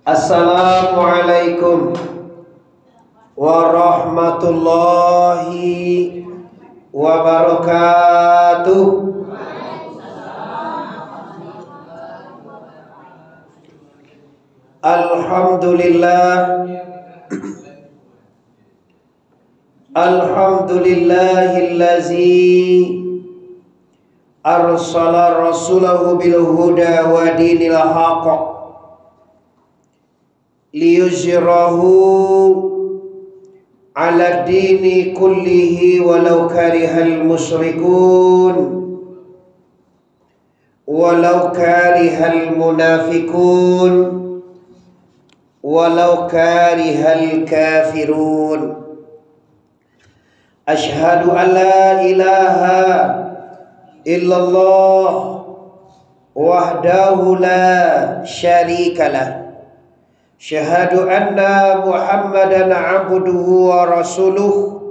Assalamualaikum warahmatullahi wabarakatuh. Alhamdulillah, alhamdulillahillazi arsala rasulahu bil huda wa dinil haqq liyuzhirahu ala dini kullihi walau karihal musyrikun walau karihal munafikun walau karihal kafirun. Asyhadu an la ilaha illallah wahdahu la syarikalah. Syahadu anna Muhammadan abduhu wa rasuluh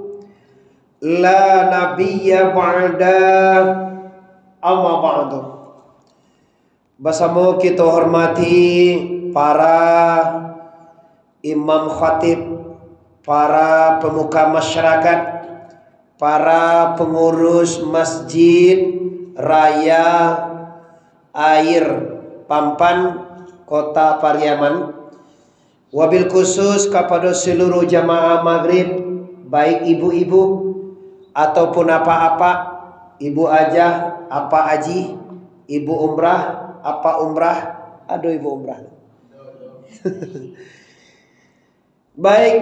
la nabiyya ba'da amma ba'du. Bersama kita hormati para imam khatib, para pemuka masyarakat, para pengurus masjid raya air Pampan Kota Pariaman, wabil khusus kepada seluruh jamaah maghrib, baik ibu-ibu ataupun apa-apa, ibu ajah, apa aji, ibu umrah, apa umrah, aduh ibu umrah. Baik,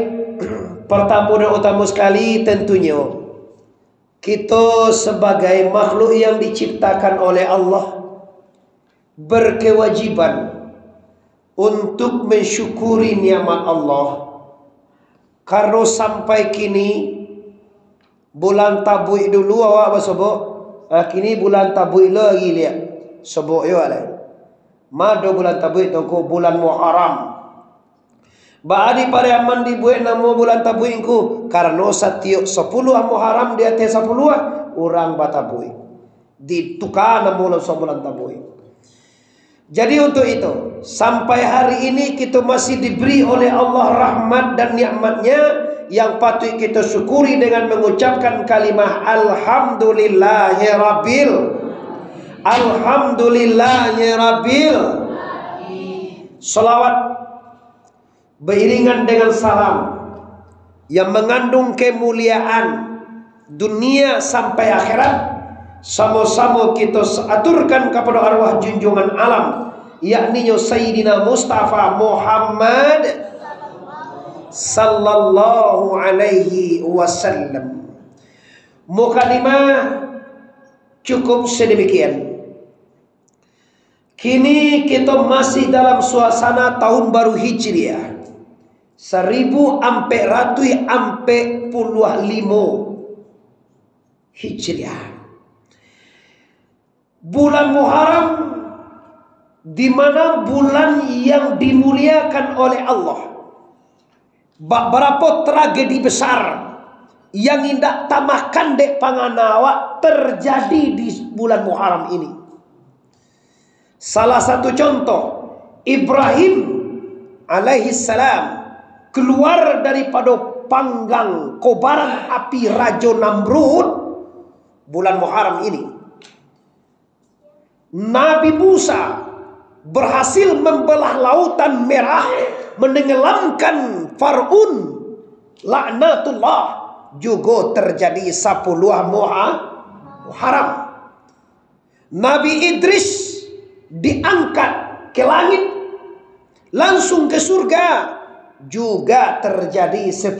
pertama dan utama sekali tentunya kita sebagai makhluk yang diciptakan oleh Allah berkewajiban untuk mensyukuri nikmat Allah. Karena sampai kini bulan Tabuik dulu awak sebut, kini bulan Tabuik lagi lihat sebut yo alai. Mado bulan Tabuik tu bulan Muharram. Baadi Pariaman dibuat nama bulan Tabuik ku karena setiap 10 Muharram di atas 10 orang Batabuik. Ditukar nama bulan Tabuik. Jadi untuk itu sampai hari ini kita masih diberi oleh Allah rahmat dan nikmatnya yang patut kita syukuri dengan mengucapkan kalimah Alhamdulillahirabbil. Salawat beriringan dengan salam yang mengandung kemuliaan dunia sampai akhirat, sama-sama kita aturkan kepada arwah junjungan alam, yakni Sayyidina Mustafa Muhammad sallallahu alaihi wasallam. Mukadimah cukup sedemikian. Kini kita masih dalam suasana tahun baru Hijriah 1445 Hijriah. Bulan Muharram di mana bulan yang dimuliakan oleh Allah. Berapa tragedi besar yang indak tamakan dek panganawa terjadi di bulan Muharram ini. Salah satu contoh, Ibrahim alaihi salam keluar daripada panggang kobaran api Raja Namrud bulan Muharram ini. Nabi Musa berhasil membelah lautan merah, menenggelamkan Fir'aun laknatullah, juga terjadi 10 Muharram. Nabi Idris diangkat ke langit langsung ke surga, juga terjadi 10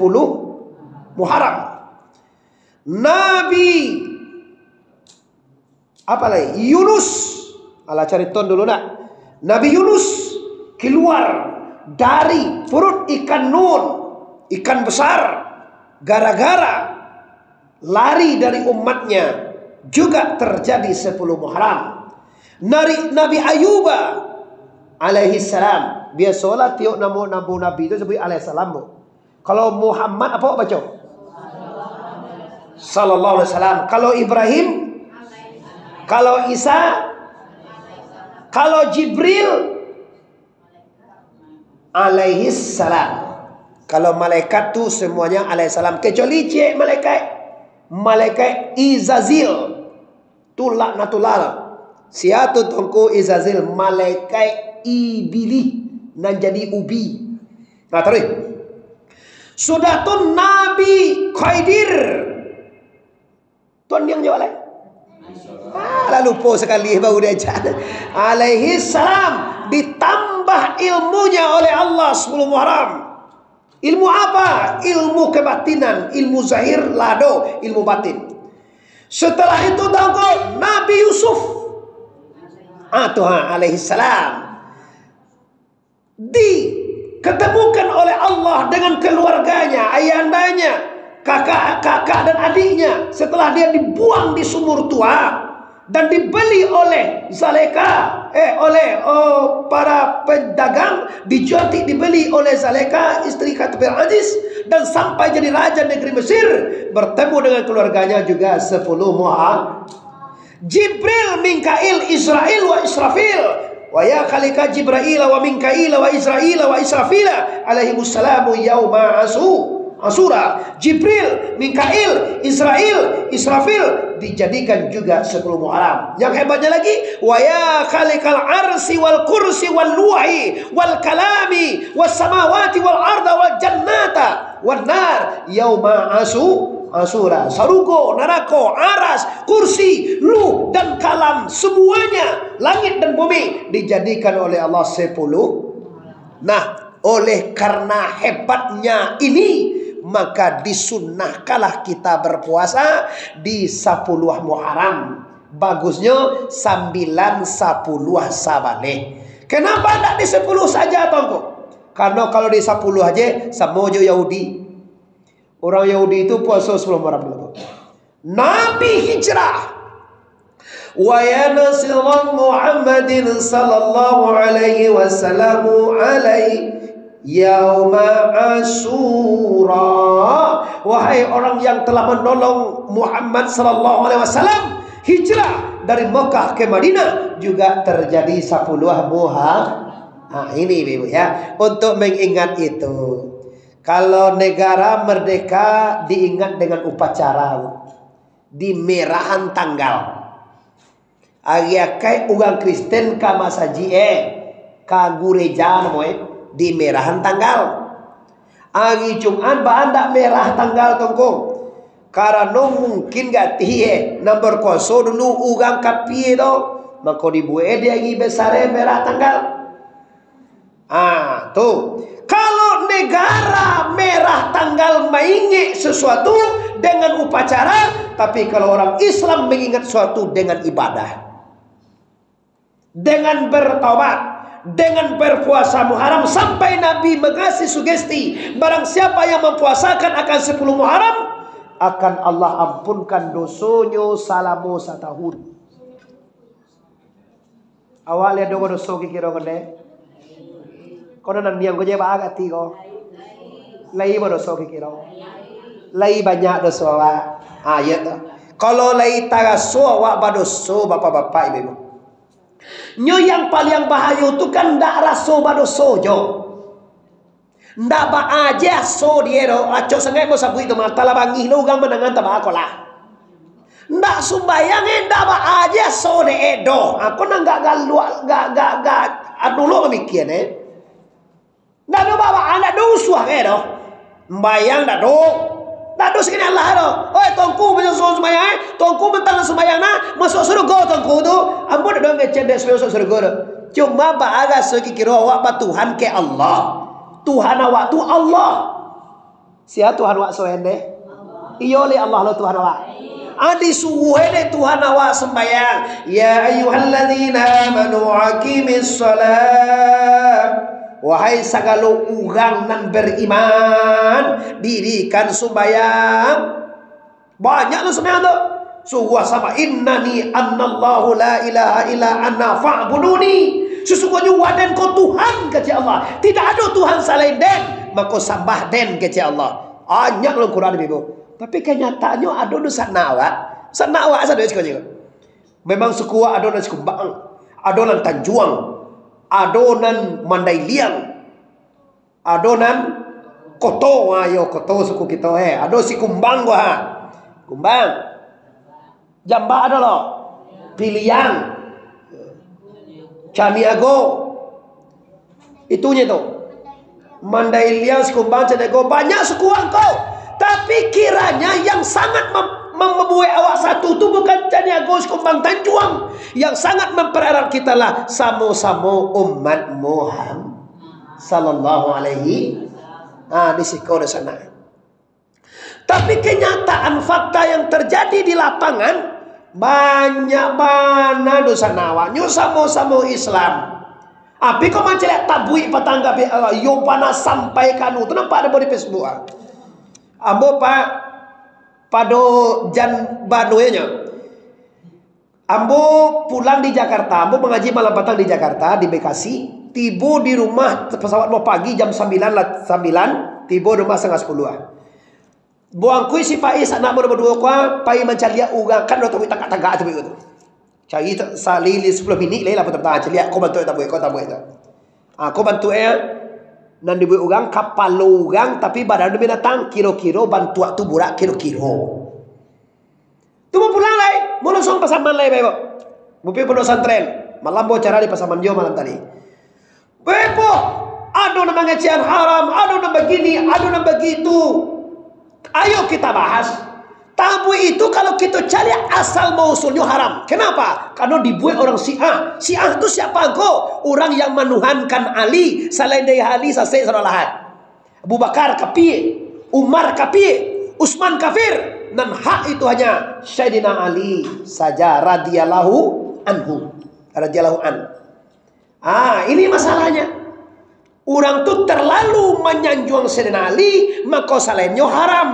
Muharram. Nabi apa lagi? Yunus, ala cari ton dulu nak. Nabi Yunus keluar dari perut ikan nun, ikan besar, gara-gara lari dari umatnya, juga terjadi 10 Muharram. Nabi Ayub alaihi salam, biasalah tiap nama nabi itu sebut alaihi salam. Kalau Muhammad apa baca? Sallallahu alaihi wasallam. Kalau Ibrahim, kalau Isa, kalau Jibril, alaihi salam. Kalau malaikat tu semuanya alaihi salam, kecuali cik malaikat Izazil tu laknatullah. Siatu tongko Izazil malaikat ibili nan jadi ubi. Nah terus. Sudah tu Nabi Khidir. Tuan yang jawab lain. Lalu lupa sekali baru dia ajak. Alaihi salam, ditambah ilmunya oleh Allah 10 Muharram. Ilmu apa? Ilmu kebatinan, ilmu zahir, lado, ilmu batin. Setelah itu tangkap Nabi Yusuf. Tuhan alaihi salam diketemukan oleh Allah dengan keluarganya, ayandanya, kakak dan adiknya. Setelah dia dibuang di sumur tua dan dibeli oleh Zaleka, oleh para pedagang, dibeli oleh Zaleka istri Khatib Aziz, dan sampai jadi raja negeri Mesir, bertemu dengan keluarganya juga 10 Muharram. Jibril, Mikail, Israil wa Israfil, wa ya khalika Jibril wa Mikail wa Israil wa Israfil alaihimussalamu yauma Asura. Jibril, Mikail, Israil, Israfil dijadikan juga 10 Muharram. Yang hebatnya lagi, wa ya khalikal arsi wal kursi wal luhi wal kalami was samawati wal arda wal jannata wan nar yauma Asura. Sarugo, narako, aras, kursi, luh dan kalam, semuanya langit dan bumi dijadikan oleh Allah 10. Nah, oleh karena hebatnya ini, maka disunnahkanlah kita berpuasa di 10 Muharram. Bagusnya 9, 10 Sabaleh. Kenapa tidak di 10 saja, tongko? Karena kalau di 10 aja sama aja Yahudi. Orang Yahudi itu puasa 10 Muharram dulu. Nabi hijrah. Wa ya nasirun Muhammadin sallallahu alaihi wasallam yauma Asyura. Wahai orang yang telah menolong Muhammad sallallahu alaihi wasallam hijrah dari Mekah ke Madinah, juga terjadi 10 Muharram. Nah, ini Ibu ya, untuk mengingat itu. Kalau negara merdeka diingat dengan upacara di merahan tanggal. Ayakai ugang Kristen ka masaji ka gereja namoy di merahan tanggal. Agi Jumat ba anda merah tanggal tongkong. Karena mungkin gak tiye nomor koso dulu ugang kapie do. Maka dibuat dia agi besar merah tanggal. Tuh. Kalau negara merah tanggal mengingat sesuatu dengan upacara, tapi kalau orang Islam mengingat sesuatu dengan ibadah, dengan bertaubat, dengan berpuasa Muharram, sampai Nabi mengasih sugesti, barang siapa yang mempuasakan akan 10 Muharram, akan Allah ampunkan dosonya selama 1 tahun. Awalnya dosa kira kene. Kau nan niang ko je ba agati ko. Lai ba dosa kira. Lai banyak dosa wa. Ya tu. Kalau lai tagaso wa ba dosa bapak-bapak ibu. Nyo yang paling bahaya tu kan ndak raso ba dosa jo. Ndak ba aja so dia do. Acok sangai mo sabu itu mata la bangi lo gang menangan ta ba kolah. Ndak sumbayang ndak ba aja so de edo. Aku nang gak adulo pemikiran ndak do bawa anak do usuh ke do. Mbayang ndak do. Ndak do sekali Allah do. Oi tongku banyak so sembayang, tongku mentang sembayang na masuk surga tongku tu. Ampun do ngecendek masuk surga do. Cuma ba aga segi kira awak ba Tuhan ke Allah. Tuhan awak tu Allah. Siapa Tuhan awak so ende? Iyo le Allah lo Tuhan awak. Adi suwene Tuhan awak sembayang. Ya ayyuhalladzina amanu aqimis shalah. Wahai sagalo urang nan beriman, dirikan sembayang. Banyak lo sembahyang tu. Sungguh sama innani annallahu la ilaha illa anna fa'buduni. Sesungguhnya wadan kau Tuhan kata Allah. Tidak ada Tuhan selain den, maka sembah den kata Allah. Banyak lo Quran ibu. Tapi kenyataannya ada dosa nawa. Sanawa asal dia juga. Memang suku ada nan Sekumbang, ada nan Tanjuang, adonan Mandailing, adonan koto, ayo koto suku kita ado si kumbang gua kumbang jamba ada loh pilihan camiago itunya tuh Mandailia si kumbang cedego banyak suku angkau, tapi kiranya yang sangat membuat awak satu itu bukan caniago si kumbang Tanjuang, yang sangat mempererat kita lah sama-sama umat Muhammad sallallahu alaihi di siko di sana. Tapi kenyataan fakta yang terjadi di lapangan banyak mana di sana awaknya sama-sama Islam. Api kau mencelak tabui petangga yo panas sampaikan itu nampak ada di Facebook. Ambo pak pado jan banuenya. Ambo pulang di Jakarta, ambo mengaji malam petang di Jakarta di Bekasi. Tiba di rumah pesawat mau pagi jam 9, tiba rumah setengah 10. Buangku si Faiz anak nomor 2 kwa pai mencalia uga kan do tagak-tagak tu begitu. Cari salili 10 minit lah betul-betul calia aku bantu eta kau tabu eta. Aku bantu nan dibuat ugang kapal ugang tapi badan binatang kilo-kilo bantu tu burak kilo-kilo. Tu mau pulang lai, mau langsung pasaman lai bebo. Bupi pondok santren, malam bawa cara di pasaman jo malam tadi. Bebo, aduh nama ngecian haram, aduh nama begini, aduh nama begitu. Ayo kita bahas. Tabu itu kalau kita cari asal mausulnya haram. Kenapa? Karena dibuat orang Syiah. Syiah itu siapa engkau? Orang yang menuhankan Ali. Selain dari Ali, sasai saralahan. Abu Bakar kafir, Umar kafir, Utsman kafir. Dan hak itu hanya Sayyidina Ali saja radhiyallahu anhu. Radhiyallahu an. Ini masalahnya. Orang tu terlalu menyanjung Sayyidina Ali, maka selainnya haram.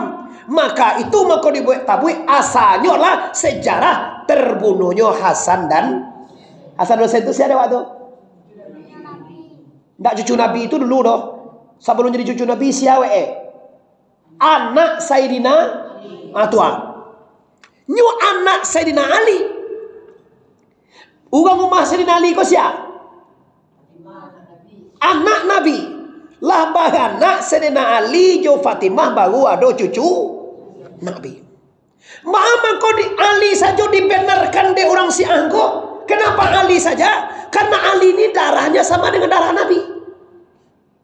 Maka itu maka dibuat tabui asalnya lah sejarah terbunuhnya Hasan dan Husain itu siapa waktu? Nggak cucu Nabi itu dulu doh. Sebelum jadi cucu Nabi siapa anak Sayyidina Tuhan. Nyu anak Sayyidina Ali. Ugang rumah Sayyidina Ali kau siapa? Anak Nabi. Lah bahana Sayyidina Ali jo Fatimah baru ada cucu Nabi. Mama kau di Ali saja dibenarkan di orang Syiah kok. Kenapa Ali saja? Karena Ali ini darahnya sama dengan darah Nabi.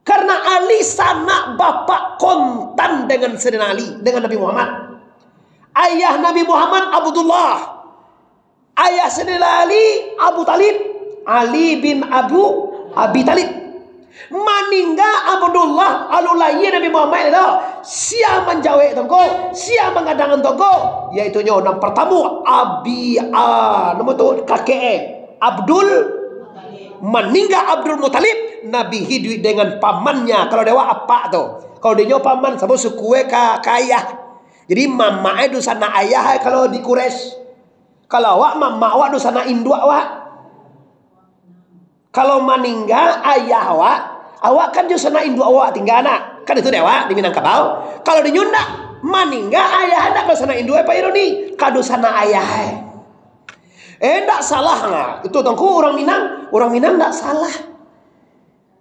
Karena Ali sanak bapak kontan dengan Sayyidina Ali, dengan Nabi Muhammad. Ayah Nabi Muhammad Abdullah. Ayah Sayyidina Ali Abu Talib. Ali bin Abi Talib. Maningga Abdullah alulaya Nabi Muhammad itu siapa menjawab tongko, siapa mengadangan tongko, yaitu yang pertama nama tu kakek Abdul maningga Abdul Muttalib. Nabi hidup dengan pamannya. Kalau dewa apa tu? Kalau dia paman sebut suku kaya. Jadi mama itu sana ayah kalau di Quraisy. Kalau awak mama awak itu sana induk awak. Kalau maningga ayah awak kan justru sana induk awak tinggal anak. Kan itu dewa di Minangkabau. Kalau di Nyunda maningga ayah anak kalau sana induk apa ironi? Kado sana ayah. Enggak salah nggak? Itu tangku orang Minang enggak salah.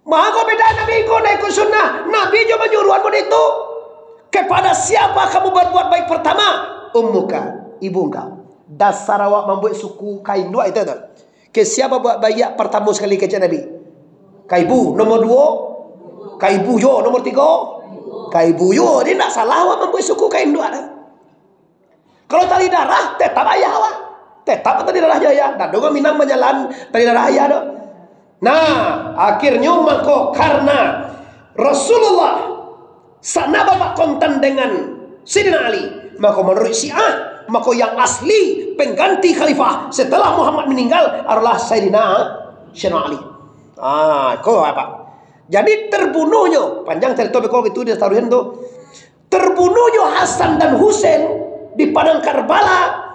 Maka beda Nabi kau naik sunnah. Nabi juga menyuruhmu itu. Kepada siapa kamu berbuat baik pertama? Ummuka, ibu engkau. Dasar awak membuat suku kain dua itu tuh. Ke siapa buat bayak pertama sekali ke Nabi? Kaibu nomor 2, kaibu yo nomor 3, kaibu yo. Dia tak salah awak membuat suku kain dua. Kalau tali darah tetap ayah awak, tetap tali darah jaya. Dan juga Minang menyalan tali darah ayah do. Nah akhirnya maka karena Rasulullah sana bapak kontan dengan Sayyidina Ali, maka menurut Syiah maka yang asli pengganti khalifah setelah Muhammad meninggal adalah Sayyidina Ali. Kau apa? Jadi terbunuhnya panjang cerita bekal itu dia taruhin tu. Terbunuhnya Hasan dan Husain di padang Karbala.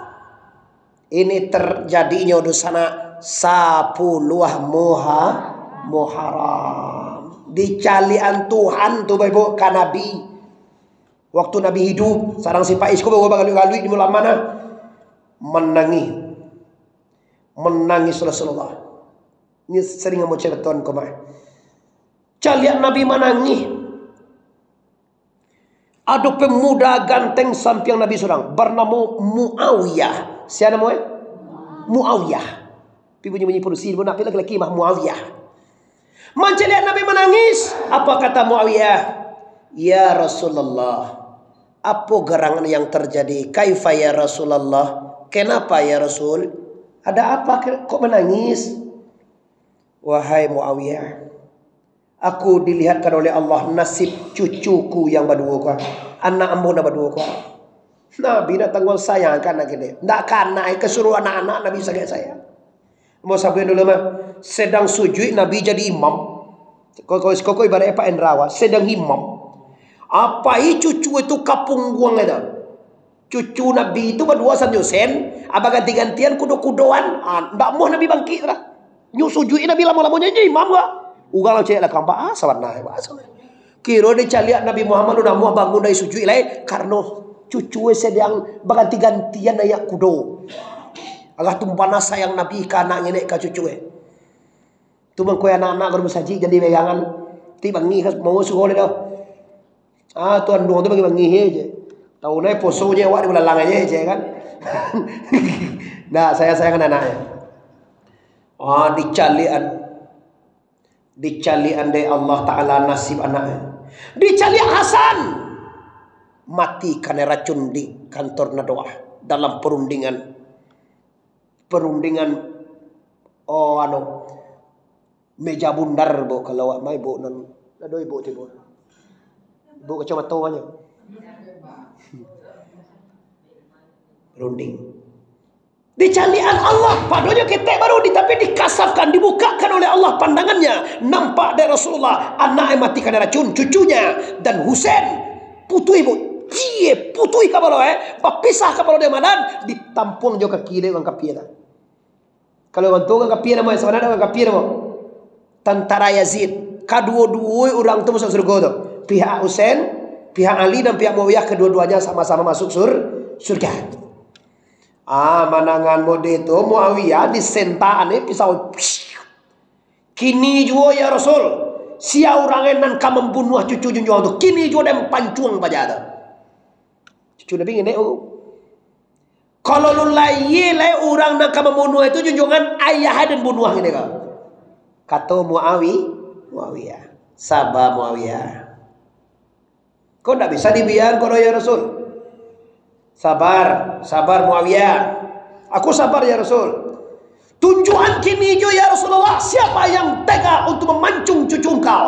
Ini terjadinya di sana 10 Muharram. Dicalian Tuhan tu Ibu ka Nabi. Waktu Nabi hidup, sarang si Pais ko bawa galui di mulam mana? Menangis Rasulullah. Ini sering mau cerita tuan kau mah. Calian Nabi menangis. Ada pemuda ganteng sampiang Nabi seorang bernama Muawiyah. Siapa namanya? Muawiyah. Pi bunyi produksi pun nak laki-laki mah Muawiyah. Manca lihat Nabi menangis. Apa kata Muawiyah? Ya Rasulullah, apa gerangan yang terjadi? Kaifa ya Rasulullah? Kenapa ya Rasul? Ada apa kok menangis? Wahai Muawiyah, aku dilihatkan oleh Allah nasib cucuku yang berdua kau. Anak ambo na berdua kau. Nabi nak tanggung sayang kan nak gini. Nak kana kesuruh anak-anak Nabi sangat sayang. Mau sabar dulu mah. Sedang sujud Nabi jadi imam. Kau ibarat apa Endrawa. Sedang imam. Apa cucu itu kapung guang itu? Cucu Nabi itu berdua San Yusen. Apa ganti-gantian kudo-kudoan. Tak mau Nabi bangkit lah. Nyusujui Nabi lama-lamanya jadi imam gak? Ugal cek lah kampak sawarna. Kira dia caliak Nabi Muhammad udah mau bangun dari sujud lain karena cucu sedang berganti-gantian ayak kudo. Agak tumpana sayang Nabi ke anak nenek ke cucu. Tu bangkoi anak-anak kalau bersaji jadi pegangan. Ti bangi mau suruh dah. Tuan dua tu bagi bangi aja. Tahu naik posonya awak di belalang aja kan. Nah, saya sayangkan anaknya. Dicalian dari Allah Ta'ala nasib anaknya. Dicalian Hasan mati karena racun di kantor Nadoah dalam perundingan meja bundar bo kalau awak mai bo nan ado ibu tu bo kacamata nya perunding dicalian Allah padanya ketek baru tapi dikasafkan dibukakan oleh Allah pandangannya nampak dari Rasulullah anak yang mati karena racun cucunya dan Husain putu ibu putui kabalo bapisah kabalo dia manan ditampung jo kaki dia orang kapia dah. Kalau orang tua orang kapia nama sebenarnya orang kapia nama tentara Yazid kedua-dua orang tu masuk surga tu pihak Husain pihak Ali dan pihak Muawiyah kedua-duanya sama-sama masuk surga. Manangan mode itu Muawiyah disentaan pisau kini juga ya Rasul sia orang enan ka membunuh cucu junjungan tu kini juga dem pancuang baja tu cucu Nabi ngene kalau lu lai orang nak membunuh itu junjungan ayah dan bunuh ngene kata Muawiyah sabar Muawiyah kau tak bisa dibiarkan kau ya Rasul. Sabar Muawiyah. Aku sabar ya Rasul. Tunjukkan kini jo ya Rasulullah siapa yang tega untuk memancung cucu kau.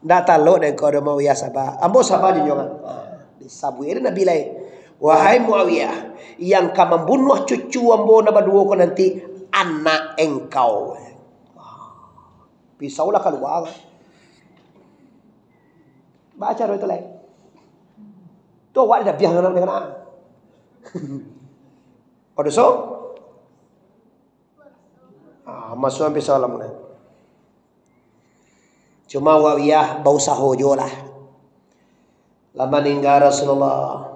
Ndak taluk dek kau Muawiyah sabar. Ambo sabar junjungan. Disabuin Nabi lain. Wahai Muawiyah, yang kau membunuh cucu ambo nama dua kau nanti anak engkau. Pisaulah keluar. Baca itu lain. Tu awak dah biar dengan Pada so? Masuk sampai salam ni. Cuma Muawiyah bau sahojo lah. Lama ninggal Rasulullah.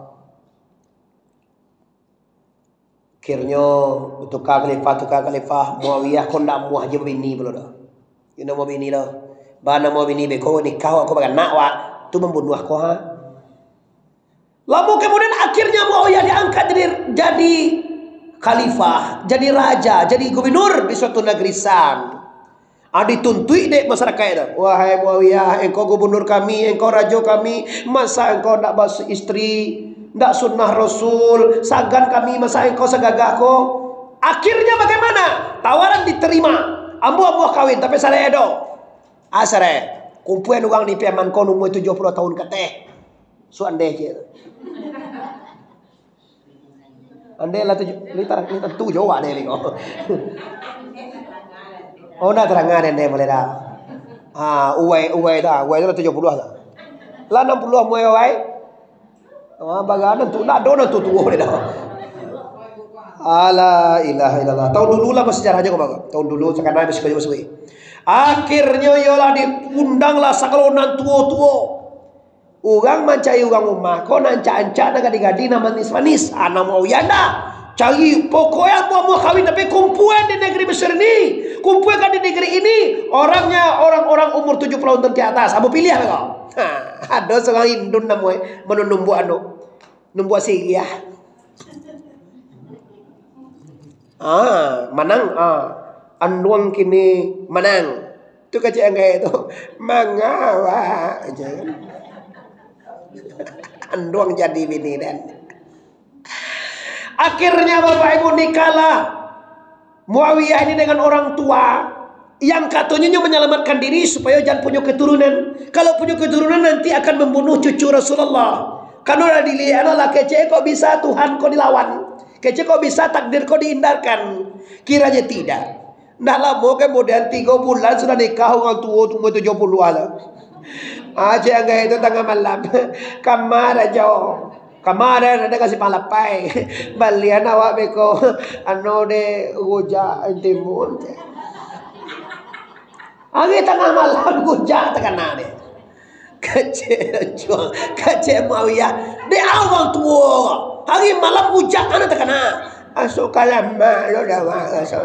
Akhirnya tukar khalifah Muawiyah kau nak muah je bini belum dah. Ini mau bini dah. Bana mau bini beko nikah aku bagai nak wak. Tu membunuh aku Lalu kemudian akhirnya Muawiyah diangkat jadi khalifah, jadi raja, jadi gubernur di suatu negeri Sam. Dituntui dek masyarakat itu. Wahai Muawiyah, engkau gubernur kami, engkau raja kami, masa engkau tak basuh istri, tak sunnah Rasul, sagan kami, masa engkau segagah kau. Akhirnya bagaimana? Tawaran diterima. Ambo kawin, tapi saya edo. Asare, kumpulan orang di Piaman kau umur 70 tahun kateh. Suandai je. Andai lah litar tu Jawa deh ni kau. Oh dah terangan deh boleh dah. Uai dah, uai dah 70 dah. Lah 60 muai uai. Bagaimana tu nak dona tu boleh dah. Ala ilaha illallah. Tahun dulu lah sejarah aja kau baga. Tahun dulu sekarang masih kerja masuk. Akhirnya ialah diundanglah sakalonan tua-tua. Orang mencari orang rumah, kau nancak-ancak nak gadi-gadi nak manis-manis. Anak mau yanda. Cari pokoknya mau kawin tapi kumpulan di negeri Mesir ni. Kumpulkan di negeri ini orangnya orang-orang umur 70 tahun ke atas. Abu pilih kau. Ada seorang Indun namanya menumbuh numbuh sihir. Manang anduang kini manang. Itu kecil kayak itu. Mangawa aja kan. Anduang jadi bini dan. Akhirnya Bapak Ibu nikahlah Muawiyah ini dengan orang tua yang katanya menyelamatkan diri supaya jangan punya keturunan. Kalau punya keturunan nanti akan membunuh cucu Rasulullah. Karena udah dilihat lah kece kok bisa Tuhan kok dilawan. Kece kok bisa takdir kok dihindarkan. Kiranya tidak. Nggak lama kemudian 3 bulan sudah nikah orang tua umur 70 lah. Aja enggak itu tengah malam. Kamar aja. Kamar ada kasih palapai. Balian awak beko anu de goja timun. Agi tengah malam goja tekana de. Kece Muawiyah de awang tua. Hari malam hujan ana tekana. Asuk kalama lo dawa asuk.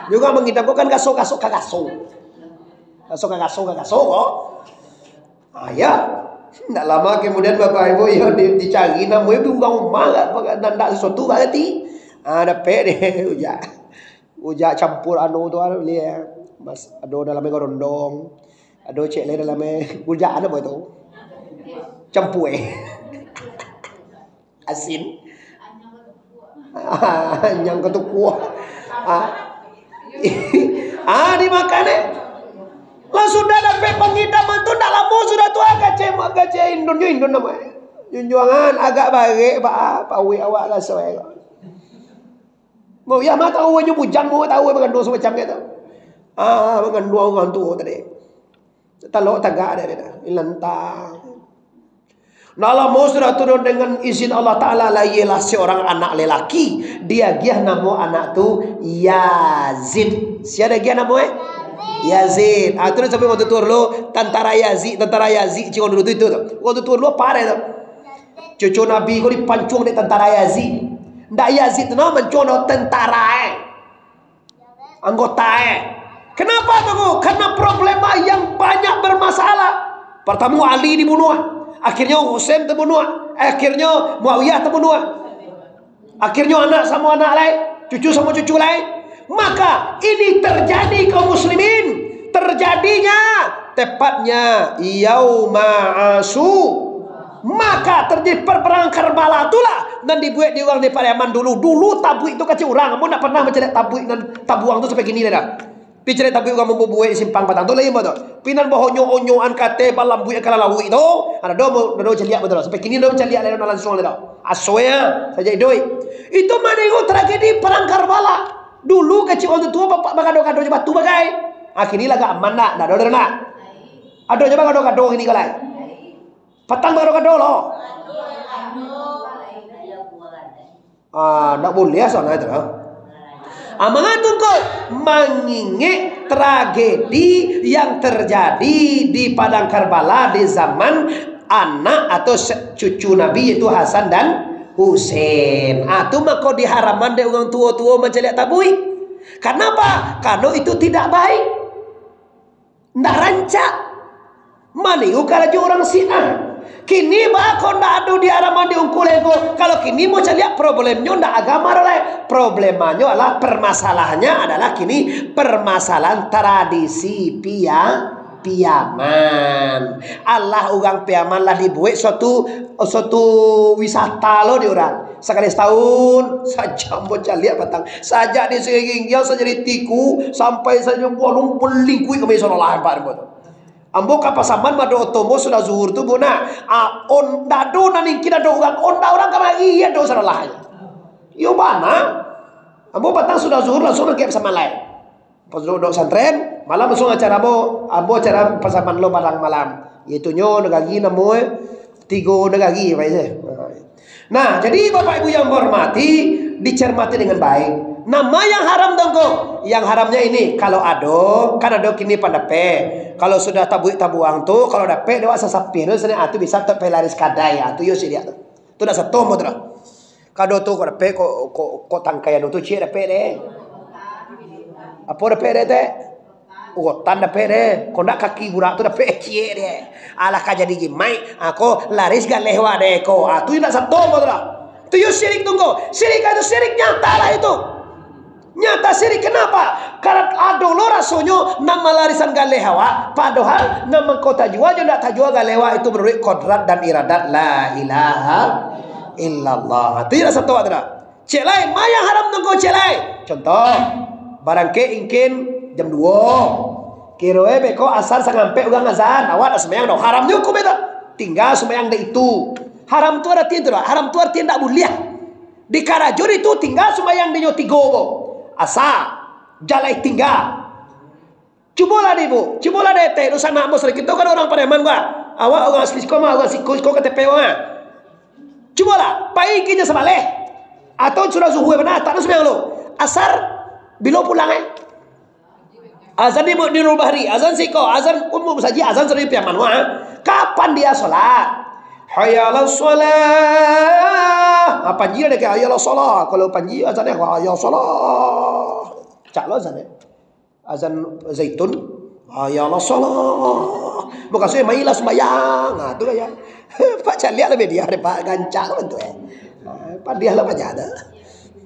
Juga mengidamkan kasok kok. Ya. Tidak lama kemudian Bapak Ibu ya dicari namanya itu orang malah ndak sesuatu berarti ada pede ujak campur anu tu lihat mas ado dalamnya gorondong ado cek le dalamnya ujak ada apa itu campur asin yang ketuk kuah dimakan lah sudah dapat penghidaman tu dah lama sudah tu kace Indon namanya. Junjungan agak baik pak wi awak kasoi. Mau ya mah tahu aja bujang mau tahu mengandung semacam itu. Mengandung orang tua tadi. Talok tagak ada dia. Ilantang. Nah lama sudah turun dengan izin Allah Ta'ala ialah seorang anak lelaki. Dia giah nama anak tu Yazid. Siapa dia namanya? Yazid. Terus sampai waktu tur lo tentara Yazid cikon dulu itu tuh. Waktu tur lo parah tuh. Cucu Nabi kau dipancung di tentara Yazid. Ndak Yazid tu mencono tentara anggota Kenapa tuh? Karena problema yang banyak bermasalah. Pertama Ali dibunuh. Akhirnya Husain terbunuh. Akhirnya Muawiyah terbunuh. Akhirnya anak sama anak lain, cucu sama cucu lain. Maka ini terjadi kaum muslimin. Terjadinya tepatnya yauma asu. Maka terjadi perperangan Karbala itulah dan dibuat di orang di Pariaman dulu. Dulu tabuk itu kecil orang. Kamu tak pernah mencari tabuk dan tabuang itu sampai gini dah. Bicara tabuk kamu membuat simpang patang tu lain betul. Pinan bohonyo-onyoan kate balam buat kala lawu itu. Ada do celiak betul. Sampai kini do celiak dalam langsung dah. Asoya saja idoi. Itu mana tragedi perang Karbala. Dulu kecil orang tua bapak kado-kado batu bagai. Akhirnya laga aman nak, dah ada nak. Ada coba kado-kado ini kalai. Petang kado-kado lo. Tak boleh soalnya itu. Mengatur kau mengingat tragedi yang terjadi di padang Karbala di zaman anak atau cucu Nabi yaitu Hasan dan Husain. Itu maka diharaman dari orang tua-tua menceliak tabui. Kenapa? Karena itu tidak baik. Ndak rancak. Maniu kalau orang Syiah. Kini bakon ndak ada di haraman di ungkul ego. Kalau kini mau celiak problemnya ndak agama lah. Problemanya adalah permasalahannya adalah kini permasalahan tradisi piaman. Allah orang piaman lah dibuat suatu wisata lo di orang. Sekali setahun saja bocah lihat batang. Saja di seringnya saja di tiku sampai saja bolong beling kui kami sono lahan pak betul. Ambo kapasaman mado otomo sudah zuhur tu bona. On dado naning kita do orang kamari iya do sono lahan. Yo mana? Ambo batang sudah zuhur langsung ke sama lain. Pas do santren malam langsung acara ambo acara pasaman lo barang malam. Itu nyo negagi namo 3 negagi pak. Nah, jadi Bapak Ibu yang hormati, dicermati dengan baik. Nama yang haram dongko, yang haramnya ini kalau ado, kan ado kini pandape. Kalau sudah tabuang tuh, kalau dape dewa sasapin, sana atu bisa terpelaris kadaya, atu yo sih dia tuh. Tuh dah satu mo tuh. Kado tuh kalau dape kok tangkayan tuh cie dape deh. Apa dape deh teh? Ugotan dapat deh. Kau nak kaki budak tu dapat cie deh. Alah kah jadi gimai. Aku laris gak lehwa deh kau. Tu nak satu kau tu lah. Tu yo syirik tunggu. Syirik itu syirik nyata lah itu. Nyata syirik kenapa? Karena adolo rasanya nama larisan gak lehwa. Padahal nama kau tajwa je nak tajwa gak lehwa itu berarti kodrat dan iradat la ilaha illallah. Tu nak satu tu lah. Celai, maya haram tunggu celai. Contoh, barang ke ingkin jam 2. Kiroe beko asar sangampe ugang azan. Awak sembahyang dah haram juga beta. Tinggal sembahyang dah itu. Haram tu artinya itu lah. Haram tu artinya tak boleh. Di Karajur itu tinggal sembahyang dia 3 asa jalai tinggal. Cubalah deh bu, cubalah deh teh. Dosa nak musrik itu kan orang Pareman gua. Awak orang asli sekolah, orang siko KTP orang. Cubalah, pai kinya sebalik. Atau sudah zuhur benar, tak ada sembahyang lo. Asar bila pulang azan di Nurul Bahri, azan siko, azan umum saja, azan sering piaman wah. Kapan dia sholat? Hayya 'alas shalah. Apa dia dekat hayya 'alas shalah? Kalau panji azannya hayya 'alas shalah. Cak lo azan. Azan zaitun hayya 'alas shalah. Bukan saya mailah sembahyang. Nah, tu ya. Pak cak lihat lebih dia ada Pak gancak bentuk Pak dia lah banyak ada.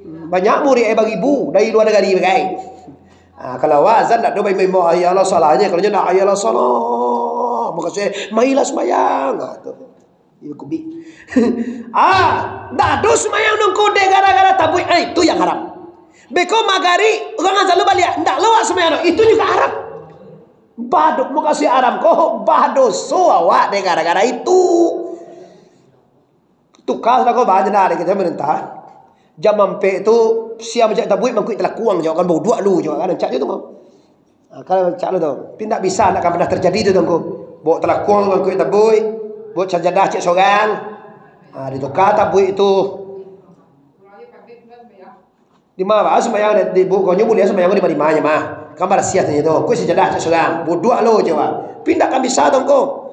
Banyak murid bagi ibu dari luar negara bagai. Kalau azan tak ada main-main hayya 'alas shalahnya, kalau dia nak hayya 'alas shalah. Bukan saya mailah sembahyang. Nah, tu. Ibu kubik. Dah ada semayang nongkode gara-gara tabui. Itu yang haram. Beko magari orang azan lu balik. Ndak lu semayang itu juga haram. Baduk mau kasih haram kok badoso awak deh gara-gara itu. Tukar lah kau bahan jenari kita merintah. Jam mampe itu siap macam tabui mangkuk telah kuang jauh kan bau dua lu jauh kan cak tu tu. Kalau cak lu tu, tidak bisa nak pernah terjadi tu tu. Bau telah kuang mangkuk tabui. Buat sajadah cik seorang. Ditukar tabui itu. Di mana sembahyang di bukannya boleh sembahyang di mana mah. Kamar siasnya itu. Kau sajadah cik seorang. Berdua lo jawab. Pindah kan bisa tongko.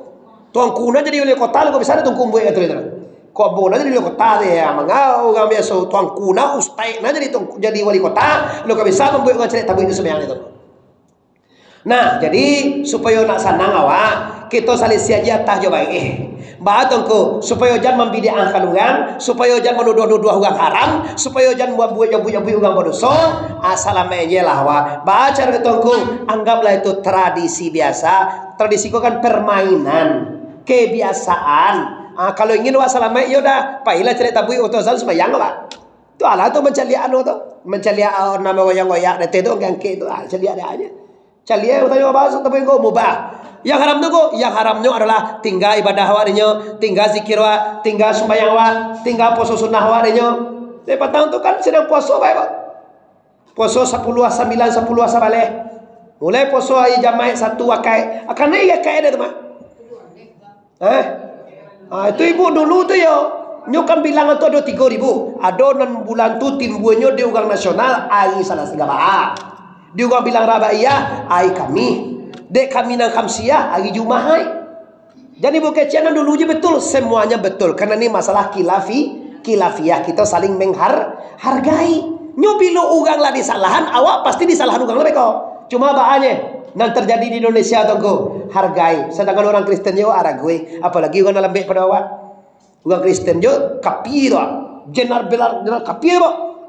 Tuangku na jadi oleh kota lo bisa tongko buat itu itu. Kau boleh jadi oleh kota deh. Mangau orang biasa tuangku na ustai na jadi wali kota. Lo kan bisa membuat orang cerita tabui itu sembahyang itu. Nah, jadi supaya nak senang awak, kita saling siaja tah jo baik. Bahatongku supaya jangan membidaahkan orang, supaya jangan menuduh-nuduh orang haram, supaya jangan buat jabu-jabu orang berdosa. Assalamualaikum lah wa. Baca ketongku, anggaplah itu tradisi biasa. Tradisi itu kan permainan, kebiasaan. Kalau ingin wassalamualaikum, yaudah, pailah cerita bui utusan sembahyang lah. Tu alah tu mencari anu tu, mencari nama goyang-goyang, itu yang ke itu, cari ada aja. Calian utanya bahasa tapi kau mubah. Yang haram tu kau, yang haramnya adalah tinggal ibadah awaknya, tinggal zikir awak, tinggal sembahyang awak, tinggal puasa sunnah awaknya. Lepas tahun tu kan sedang puasa baik kok. Puasa 10 9 10 balik. Mulai puasa hari jamaah 1 akai. Akan naik akai ada tu mah. Itu ibu dulu tu yo. Nyo kan bilang tu ada 3.000. Ada 6 bulan tu timbuannya di ugang nasional ai salah segala. Dia orang bilang rabaiyah, ai kami. Dek kami nang khamsiyah, hari Jumaat. Jadi bukan channel dulu je betul, semuanya betul. Karena ini masalah kilafiyah. Kita saling menghargai. Nyo bila orang lah disalahan, awak pasti disalahan orang lebih kau. Cuma bahannya, yang terjadi di Indonesia tunggu hargai. Sedangkan orang Kristen yo arague, apalagi orang lembek pada awak. Orang Kristen yo kapir, jenar kapir.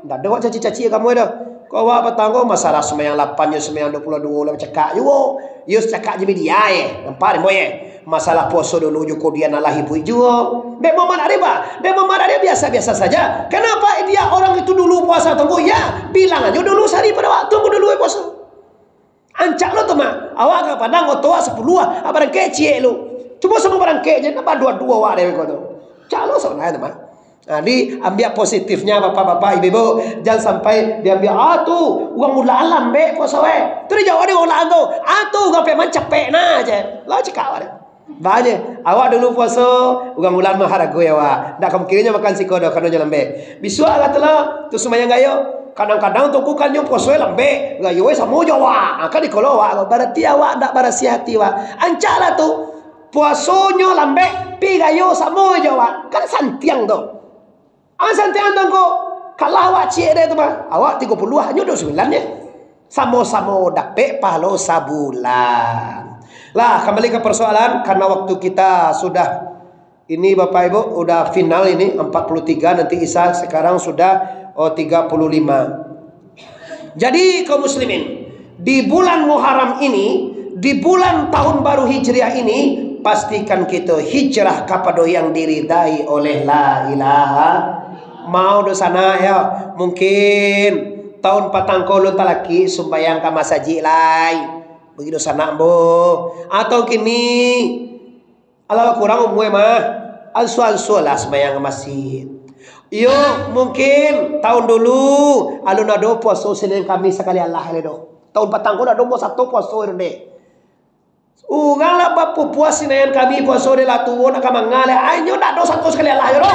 Ndak ada awak caci-caci kamu ada. Kau apa tanggo masalah sembahyang 8 sembahyang 22 lah cakap yo cakap je media nampak moye masalah puasa dulu yo dia nalah ibu juga dek Muhammad Arif biasa-biasa saja. Kenapa dia orang itu dulu puasa tunggu ya bilang aja dulu sehari pada waktu tunggu dulu puasa ancak lo tu mah awak ke padang otoa 10 apa barang kecil lo cuma semua barang kecil napa dua-dua wak deh kau tu cak lo sebenarnya tu mah. Nah, diambil positifnya bapak-bapak ibu-ibu, jangan sampai diambil tu uang mula alam be puasa we. Tu dia jawab dia orang tu. Tu uang peman capek na aja. Lah cakap ada. Banyak. Awak dulu puasa uang mula mah harago ya wa. Ndak kemungkinannya makan sikodo kana lambe. Bisu katalah tu semayang gayo. Kadang-kadang tu ku kan yo puasa lambe. Gayo we samo jawa. Kan dikolo wa berarti awak ndak barasi hati wa. Ancala tu puasonyo lambe pi gayo samo jawa. Kan santiang tu. Santai andang ko kalah awak cik dia tu mah awak 30 hanya 29 je Samo-samo dapat pahala sabulan. Lah kembali ke persoalan, karena waktu kita sudah ini Bapak Ibu udah final ini 43, nanti Isa sekarang sudah 35. Jadi kaum muslimin, di bulan Muharram ini, di bulan tahun baru Hijriah ini, pastikan kita hijrah kepada yang diridai oleh la ilaha. Mau do sana ya, mungkin tahun patang kolo talaki sumbayang ka masjid lai. Begitu sana bo. Atau kini ala kurang umwe mah al-sual lah sembahyang ke masjid. Yo mungkin tahun dulu alun ado puasa Senin Kamis sekali Allah ledo. Tahun patang kolo ado mo satu puasa erde. Ngala bapu puas Senin kami puasa de la tuwo na kamangale ayo dak do satu sekali Allah yo.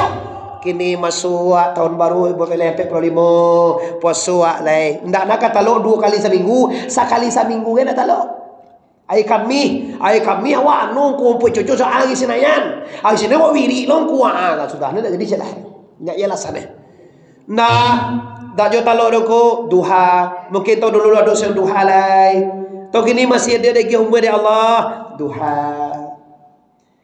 Kini masuk tahun baru boleh 45 puasa lai. Ndak nak talo 2 kali seminggu, sekali seminggu kan talo. Ai kami awak anu kumpul cucu sa ari sinayan. Ari sini wa wiri long kuah kan sudah nak jadi celah. Nya ialah sana. Nah, dak jo talo doko duha. Mungkin tahun dulu ada yang duha lai. Tahu kini masih ada lagi umur dari Allah duha.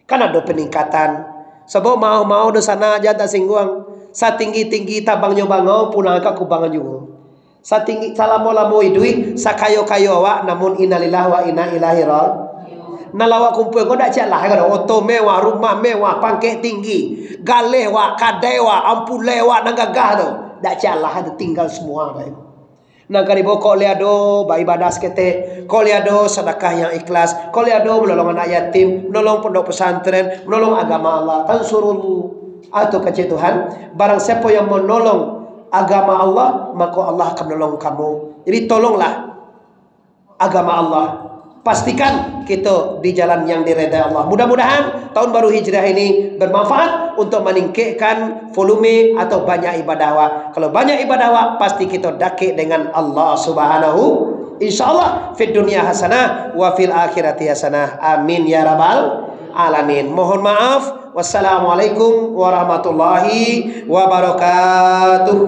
Kan ada peningkatan. Sebab mau di sana aja tak singgung. Sa tinggi tabangnya bangau pulang ke kubangan juga. Sa tinggi salamo-lamo idui sa kayo-kayo awak namun innalillahi wa inna ilaihi raji'un. Nalawa kumpul kau dak celah kada oto mewah, rumah mewah, pangkat tinggi, galewa, kadewa, ampulewa nang gagah tu. Dak celah ada tinggal semua dah. Nang karibo kau liado beribadah sekete, kau liado sedekah yang ikhlas, kau liado menolong anak yatim, menolong pondok pesantren, menolong agama Allah. Tansurul atau kecil Tuhan, barang siapa yang menolong agama Allah, maka Allah akan menolong kamu. Jadi tolonglah agama Allah. Pastikan kita di jalan yang diredai Allah. Mudah-mudahan tahun baru Hijriah ini bermanfaat untuk meningkatkan volume atau banyak ibadah awak. Kalau banyak ibadah awak, pasti kita dakik dengan Allah Subhanahu. Insyaallah fid dunya hasanah wa fil akhirati hasanah. Amin ya rabbal alamin. Mohon maaf. Wassalamualaikum warahmatullahi wabarakatuh.